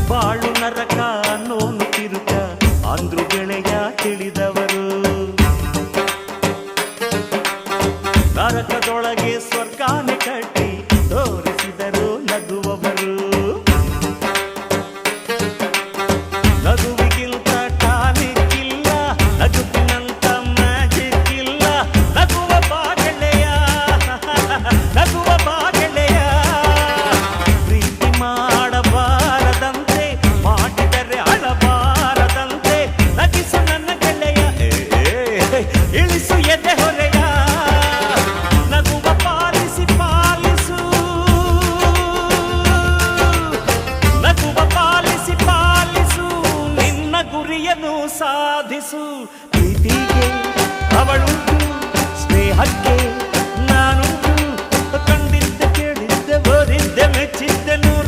ಬಾಳು ನರಕ ಅನ್ನೋನು ತಿರುಕ ಅಂದ್ರು ಗೆಳೆಯ ತಿಳಿದವರು. ನರಕದೊಳಗೆ ಸ್ವರ್ಗಾನೆ ಕಟ್ಟಿ ತೋರಿಸಿದರು ನಗುವವರು. ನಗುವಿಗಿಂತ ಟಾನಿಕ್ ಇಲ್ಲ, ನಗುತ್ತಿನಂತ ಮ್ಯಾಜಿಕ್ ಇಲ್ಲ. ನಗುವ ಬಾ ಗೆಳೆಯ, ನಗುವ ಬಾ ಗೆಳೆಯ. ಪ್ರೀತಿ ಮಾಡಬಾರದಂತೆ, ಮಾಡಿದರೆ ಅಳಬಾರದಂತೆ. ನಗಿಸು ನನ್ನ ಗೆಳೆಯ, ಇಳಿಸು ಎದೆ ಹೊರೆಯ. ನಗುವ ಪಾಲಿಸಿ ಪಾಲಿಸು, ನಗುವ ಪಾಲಿಸಿ ಪಾಲಿಸು. ನಿನ್ನ ಗುರಿಯನ್ನು ಸಾಧಿಸು. ಪ್ರೀತಿಗೆ ಅವಳುಂಟು, ಸ್ನೇಹಕ್ಕೆ